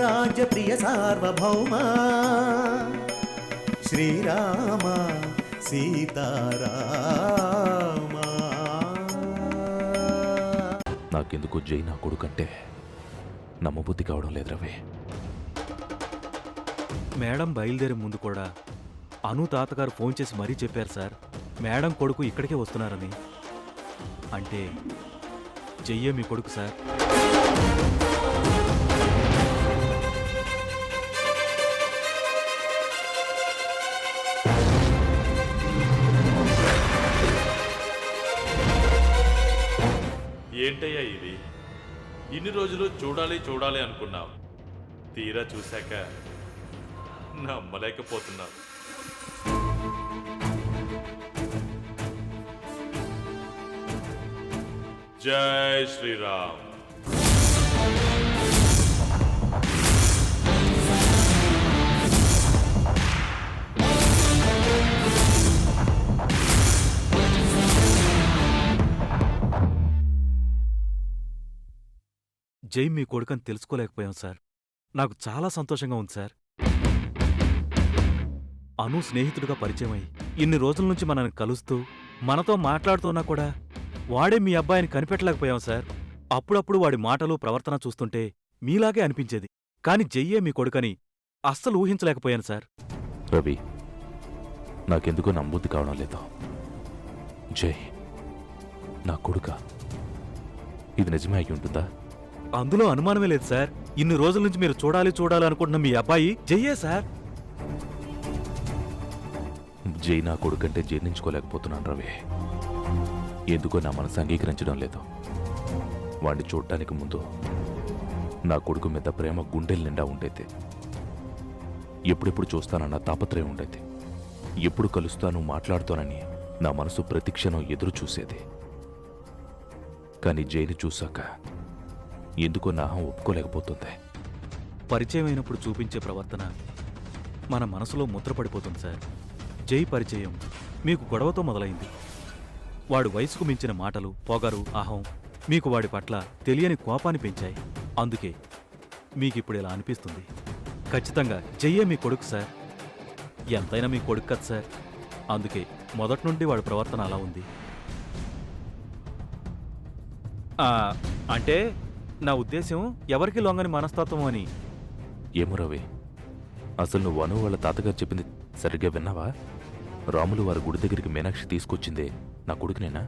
రాజ్య ప్రియ సార్వభౌమ శ్రీరామ సీతారామ. నాకెందుకు జై నా కొడుకంటే నమ్మబుద్ధి కావడం లేదు రవి. మేడం బయలుదేరే ముందు కూడా అను తాతగారు ఫోన్ చేసి మరీ చెప్పారు సార్, మేడం కొడుకు ఇక్కడికే వస్తున్నారని. అంటే జయ్యే మీ కొడుకు సార్. ఏంటయ్యా ఇది? ఇన్ని రోజులు చూడాలి చూడాలి అనుకున్నావు, తీరా చూశాక నమ్మలేకపోతున్నావు. జై శ్రీరామ్. జై మీ కొడుకని తెలుసుకోలేకపోయాం సార్. నాకు చాలా సంతోషంగా ఉంది సార్. అను స్నేహితుడిగా పరిచయమై ఇన్ని రోజుల నుంచి మనల్ని కలుస్తూ మనతో మాట్లాడుతున్నా కూడా వాడే మీ అబ్బాయిని కనిపెట్టలేకపోయాం సార్. అప్పుడప్పుడు వాడి మాటలు ప్రవర్తన చూస్తుంటే మీలాగే అనిపించేది, కాని జయ్యే మీ కొడుకని అస్సలు ఊహించలేకపోయాను సార్. రవి, నాకెందుకో నమ్మబుద్ధి కావడం లేదు. జై నా కొడుక, ఇది నిజమే అయి ఉంటుందా? అందులో అనుమానమే లేదు సార్. ఇన్ని రోజుల నుంచి మీరు చూడాలి చూడాలి అనుకుంటున్న మీ అబ్బాయి జయ్యే సార్. జై నా కొడుకంటే జీర్ణించుకోలేకపోతున్నాను రవి. ఎందుకో నా మనసు అంగీకరించడం లేదు. వాణ్ణి చూడటానికి ముందు నా కొడుకు మీద ప్రేమ గుండెల నిండా ఉండేది. ఎప్పుడెప్పుడు చూస్తానన్న తాపత్రయం ఉండేది. ఎప్పుడు కలుస్తాను మాట్లాడుతానని నా మనసు ప్రతిక్షణం ఎదురు చూసేది. కానీ జైని చూశాక ఎందుకో నా అహం ఒప్పుకోలేకపోతుంది. పరిచయం అయినప్పుడు చూపించే ప్రవర్తన మన మనసులో ముద్రపడిపోతుంది సార్. జై పరిచయం మీకు గొడవతో మొదలైంది. వాడు వయసుకు మించిన మాటలు, పొగరు, అహం మీకు వాడి పట్ల తెలియని కోపాన్ని పెంచాయి. అందుకే మీకిప్పుడు ఇలా అనిపిస్తుంది. ఖచ్చితంగా జయ్యే మీ కొడుకు సార్. ఎంతైనా మీ కొడుకు కదా సార్. అందుకే మొదట్నుండి వాడి ప్రవర్తన అలా ఉంది. అంటే నా ఉద్దేశం ఎవరికి లొంగని మనస్తత్వం అని. ఏమో రవి, అసలు నువ్వు అను వాళ్ళ తాతగారు చెప్పింది సరిగ్గా విన్నావా? రాములు వారి గుడి దగ్గరికి మీనాక్షి తీసుకొచ్చిందే నా కొడుకునేనా,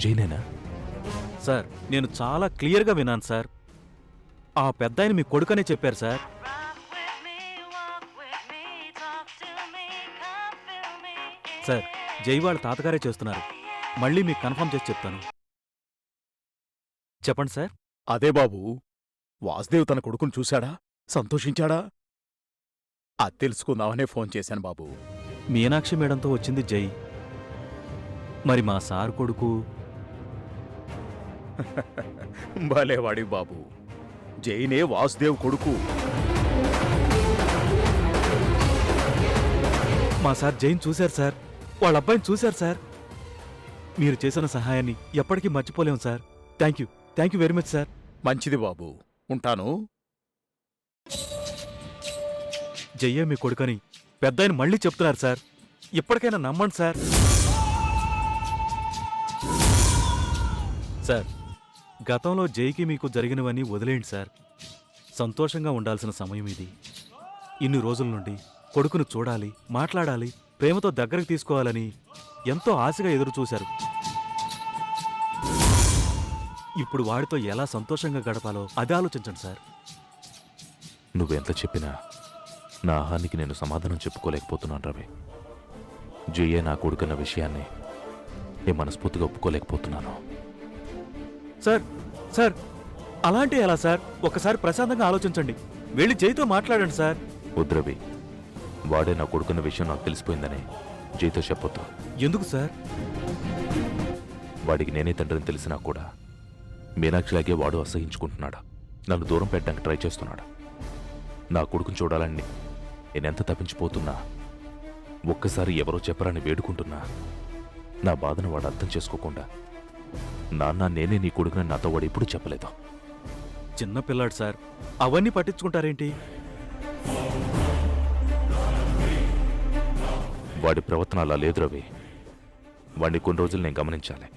జైనేనా? సార్, నేను చాలా క్లియర్గా విన్నాను సార్. ఆ పెద్దాయన మీ కొడుకనే చెప్పారు సార్. సార్, జై వాళ్ళ తాతగారే చేస్తున్నారు. మళ్ళీ మీకు కన్ఫర్మ్ చేసి చెప్తాను. చెప్పండి సార్. అదే బాబూ, వాసుదేవ్ తన కొడుకును చూశాడా? సంతోషించాడా? అది తెలుసుకుందామనే ఫోన్ చేశాను బాబూ. మీనాక్షి మేడంతో వచ్చింది జై. మరి మా సార్ కొడుకు? భలేవాడి బాబూ, జైనే వాసుదేవ్ కొడుకు. మా సార్ జైన్ చూశారు సార్. వాళ్ళ అబ్బాయిని చూశారు సార్. మీరు చేసిన సహాయాన్ని ఎప్పటికీ మర్చిపోలేం sir. Thank you very much sir. మంచిది బాబూ, ఉంటాను. జయ్యే మీ కొడుకని పెద్దాయన మళ్ళీ చెప్తున్నారు సార్. ఇప్పటికైనా నమ్మండి సార్. సార్, గతంలో జైకి మీకు జరిగినవన్నీ వదిలేయండి సార్. సంతోషంగా ఉండాల్సిన సమయం ఇది. ఇన్ని రోజుల నుండి కొడుకును చూడాలి, మాట్లాడాలి, ప్రేమతో దగ్గరకు తీసుకోవాలని ఎంతో ఆశగా ఎదురుచూశారు. ఇప్పుడు వాడితో ఎలా సంతోషంగా గడపాలో అది ఆలోచించండి సార్. నువ్వెంత చెప్పినా నా ఆహానికి నేను సమాధానం చెప్పుకోలేకపోతున్నాను రవి. జయ్యే నా కొడుకున్న విషయాన్ని నేను మనస్ఫూర్తిగా ఒప్పుకోలేకపోతున్నాను. సార్ అలాంటి ఎలా సార్? ఒక్కసారి ప్రశాంతంగా ఆలోచించండి. వెళ్ళి జైతో మాట్లాడండి సార్. వద్దు రవి, వాడే నా కొడుకున్న విషయం నాకు తెలిసిపోయిందని జైతో చెప్పొద్దు. ఎందుకు సార్? వాడికి నేనే తండ్రిని తెలిసినా కూడా మీనాక్షిలాగే వాడు అసహించుకుంటున్నాడు. నన్ను దూరం పెట్టడానికి ట్రై చేస్తున్నాడు. నా కొడుకుని చూడాలని నేనెంత తప్పించిపోతున్నా, ఒక్కసారి ఎవరో చెప్పరని వేడుకుంటున్నా, నా బాధను వాడు అర్థం చేసుకోకుండా నాన్న నేనే నీ కొడుకుని నాతో వాడు ఎప్పుడూ చెప్పలేదు. చిన్న పిల్లాడు సార్, అవన్నీ పట్టించుకుంటారేంటి? వాడి ప్రవర్తన అలా లేదు రవి. వాడిని కొన్ని రోజులు నేను గమనించాలి.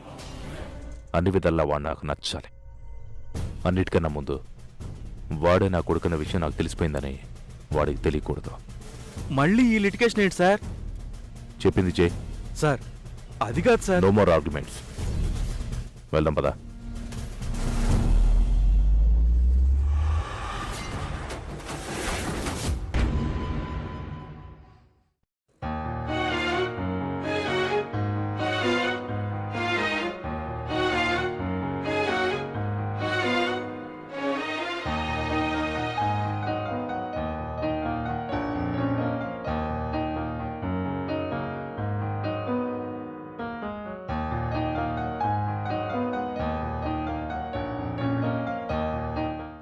అన్ని విధాలా వాడు నాకు నచ్చాలి. అన్నిటికన్నా ముందు వాడే నా కొడుకున్న విషయం నాకు తెలిసిపోయిందని వాడికి తెలియకూడదు. మళ్ళీ ఈ లిటికేషన్ ఏంటి సార్? చెప్పింది చే. సార్ అది కాదు సార్. No more arguments. వెళ్దాం పదా.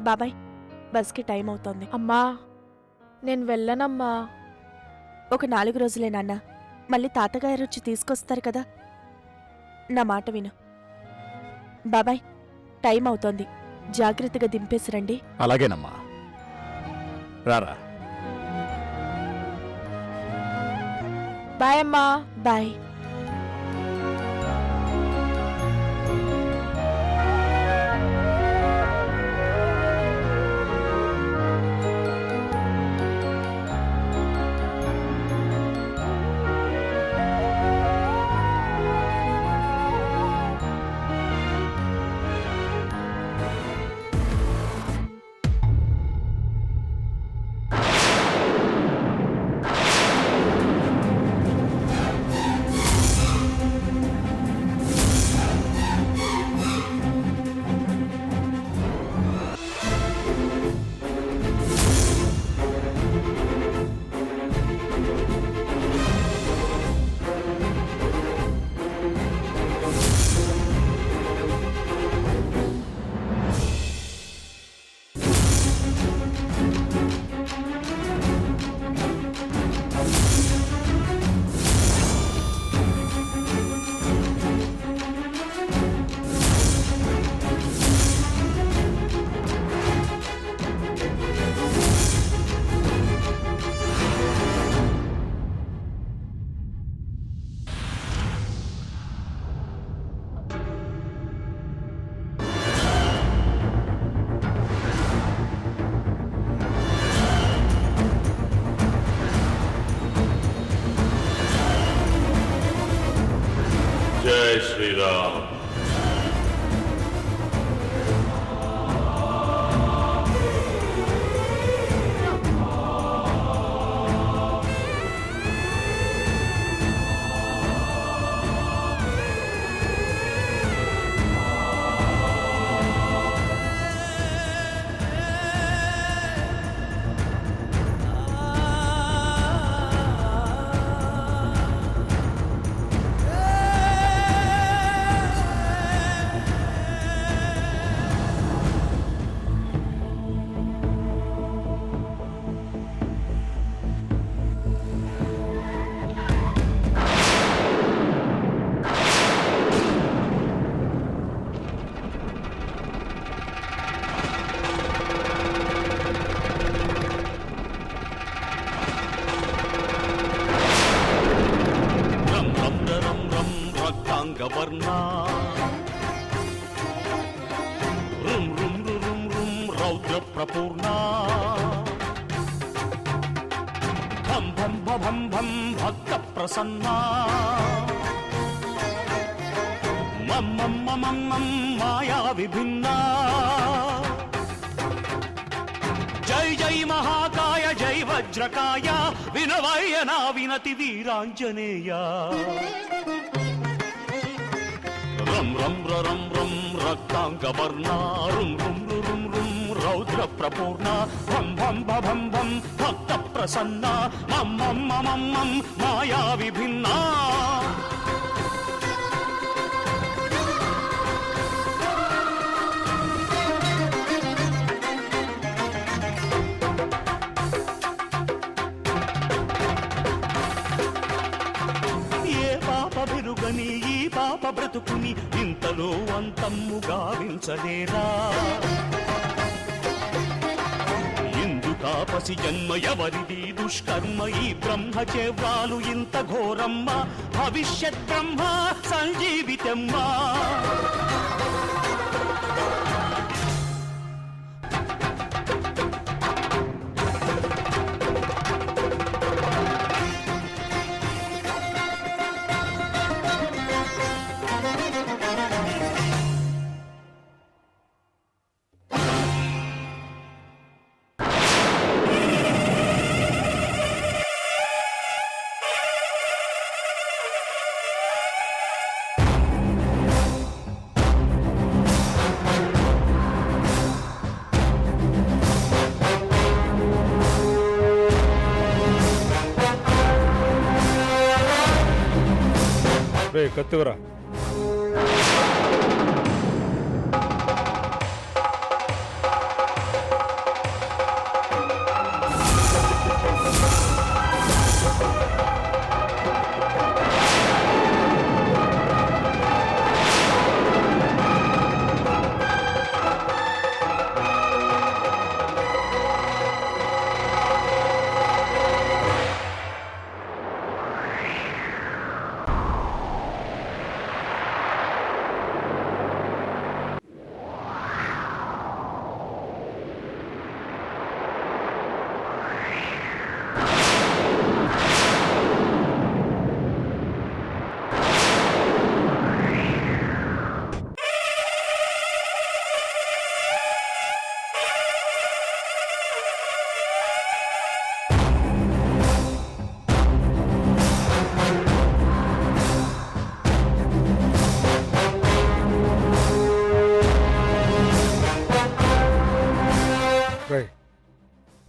బాబాయ్, బస్కి టైం అవుతోంది. అమ్మా నేను వెళ్ళనమ్మా. ఒక 4 రోజులే నాన్న. మళ్ళీ తాతగారు వచ్చి తీసుకొస్తారు కదా. నా మాట విను బాబాయ్. టైం అవుతోంది, జాగ్రత్తగా దింపేసి రండి. అలాగేనమ్మా. రారా. బాయ్ అమ్మా. బాయ్. జై శ్రీరామ్. వర్ణ రుం రుం రుం రుం రౌద్ర ప్రపూర్ణ భం భం భం భం భక్త ప్రసన్న మం మం మం మం మాయా విభిన్న జై జై మహాకాయ జై వజ్రకాయ వినవయ్య నా వినతి వీరాంజనేయ రం రం రం రం రక్తాంగవర్ణ రుం రుం రుం రుం రౌద్ర ప్రపూర్ణ భం భం భం భం భక్త ప్రసన్న మం మం మం మం మాయా విభిన్న పెరుగని ఈ పాప బ్రతుకుని ఇంతలో అంతమ్ము గావించలేరా తాపసి జన్మ ఎవరిది దుష్కర్మ ఈ బ్రహ్మచేవ్రాలు ఇంత ఘోరమ్మ భవిష్యత్ బ్రహ్మ సంజీవితమ్మ కత్తివరా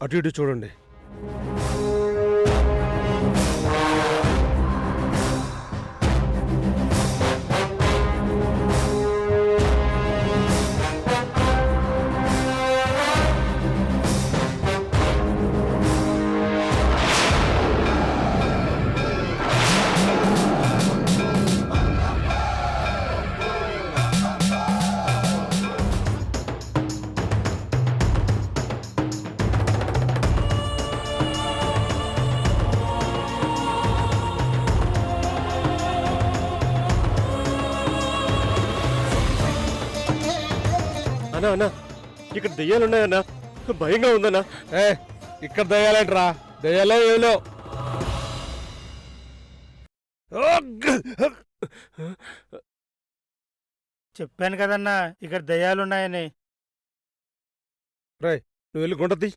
అటు ఇటు చూడండి. అన్నా అన్నా ఇక్కడ దెయ్యాలున్నాయన్నా, భయంగా ఉందన్నా. ఇక్కడ దెయ్యాలేంట్రా, దెయ్యాలే ఏలో. చెప్పాను కదన్నా ఇక్కడ దయ్యాలున్నాయని. రాయ్ నువ్వు వెళ్ళి గుంట తీ.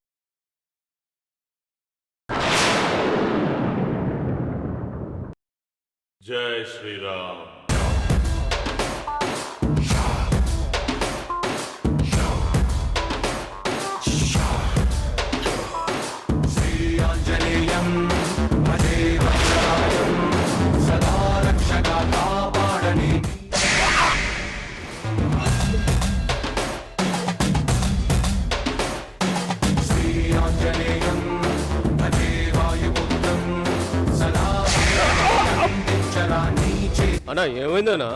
జై శ్రీరామ్. అన్నా ఏమైందన్నా?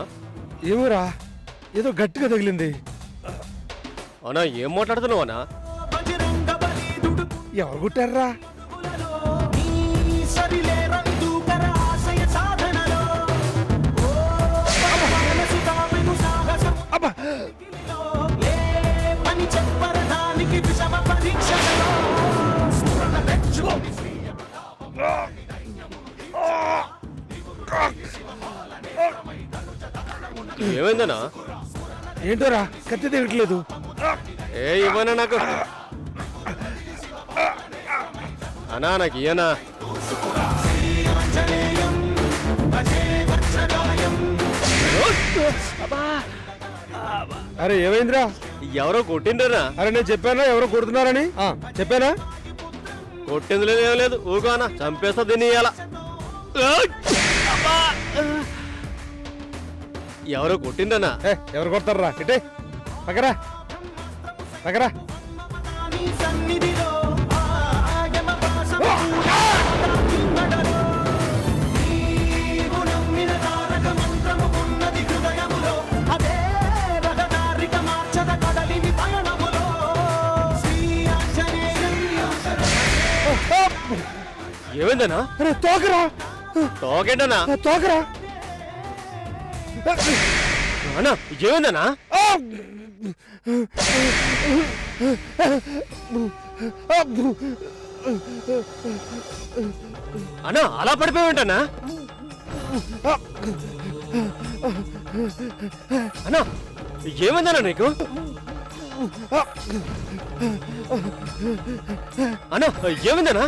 ఏమోరా, ఏదో గట్టిగా తగిలింది. అన్నా ఏం మాట్లాడుతున్నావు అన్నా? ఎవరు కుట్టారా? ఏమైందన్నా? ఏంటోరా కత్తి తిరగట్లేదు. ఏ ఇవ్వనా నాకు? అన్నా నాకు ఇయ్యనా? అరే ఏమైందిరా? ఎవరో కొట్టిండ్రా? అరే నేను చెప్పానా ఎవరో కొడుతున్నారని? చెప్పానా? కొట్టింది లేదు ఏం లేదు, ఊగానా చంపేస్తా దీన్ని ఇయ్యాల. ఎవరో కొట్టిండనా? ఎవరు కొడతారా? ఇటే పక్కరా పక్కరా. ఏమైందన్నా? అరే తోకరా తోకేంటన్నా? తోకరా అన్నా ఏమైందన్నా? అన్నా అలా పడిపోయావేంటన్నా? అన్నా ఏమైందన్నా నీకు? అన్నా ఏమైందన్నా?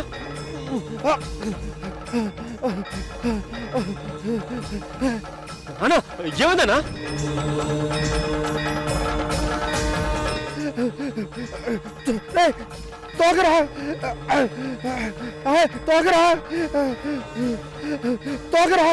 అన్నా ఏమైందన్నా? తోకరా తోకరా తోకరా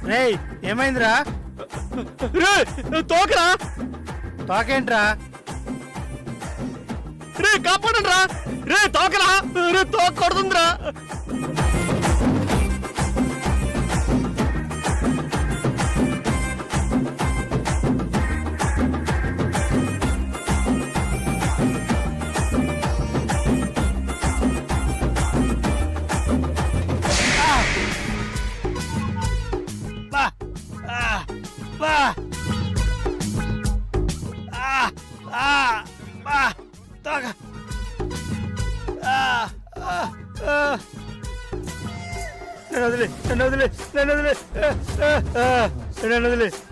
రేయ్ ఏమైందిరా? తోకరా తోకేంట్రా? రే కాపాడండి రా! రే తోకరా! రే తోక కొడుతుందిరా!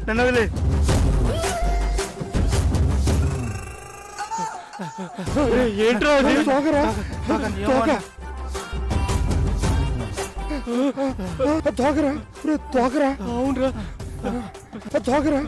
నన్ను వదిలే ఏంట్రా అది? తోకరా తోకరా తోకరా అవునరా తోకరా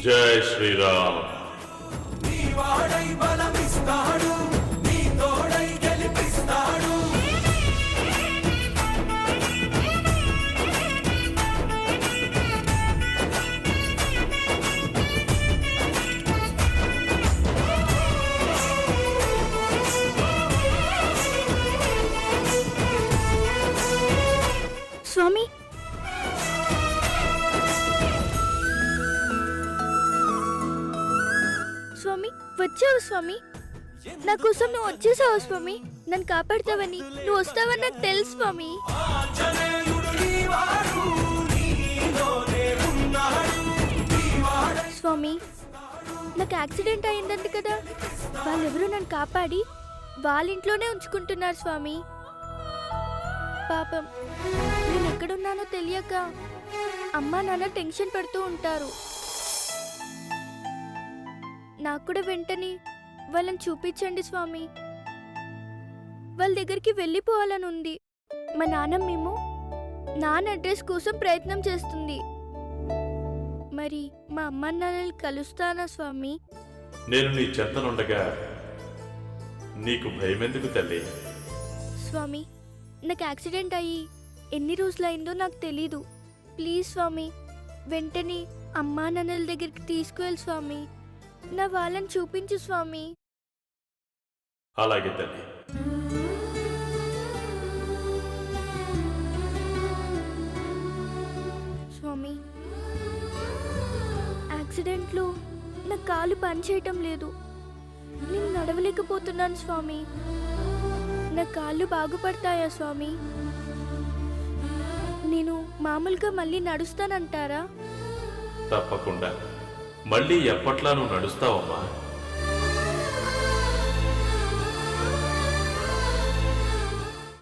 జై శ్రీరామ్. స్వామి స్వామి వచ్చావు స్వామి. నా కోసం నువ్వు వచ్చేసావు స్వామి. నన్ను కాపాడుతావని నువ్వు వస్తావని నాకు తెలుసు స్వామి. స్వామి నాకు యాక్సిడెంట్ అయిందంట కదా, వాళ్ళెవరూ నన్ను కాపాడి వాళ్ళ ఇంట్లోనే ఉంచుకుంటున్నారు స్వామి. పాపం నేను ఎక్కడున్నానో తెలియక అమ్మా నాన్న టెన్షన్ పడుతూ ఉంటారు. నాకు కూడా వెంటనే వాళ్ళని చూపించండి స్వామి. వాళ్ళ దగ్గరికి వెళ్ళిపోవాలని ఉంది. మా నాన్నమ్మేమో నాన్న అడ్రస్ కోసం ప్రయత్నం చేస్తుంది. మరి మా అమ్మ నాన్నని కలుస్తానా స్వామి? నేను నీ చెంతనుండగా నీకు భయమెందుకు తల్లి? స్వామి నాకు యాక్సిడెంట్ అయ్యి ఎన్ని రోజులైందో నాకు తెలీదు. ప్లీజ్ స్వామి వెంటనే అమ్మా నాన్నల దగ్గరికి తీసుకువెళ్ళి స్వామి. నా వాళ్ళని చూపించు స్వామి. అలాగే తల్లి. స్వామి యాక్సిడెంట్లో నా కాలు పనిచేయటం లేదు. నేను నడవలేకపోతున్నాను స్వామి. నా కాళ్ళు బాగుపడతాయా స్వామి? నేను మామూలుగా మళ్ళీ నడుస్తానంటారా? తప్పకుండా మళ్ళీ ఎప్పట్లా నువ్వు నడుస్తావమ్మా.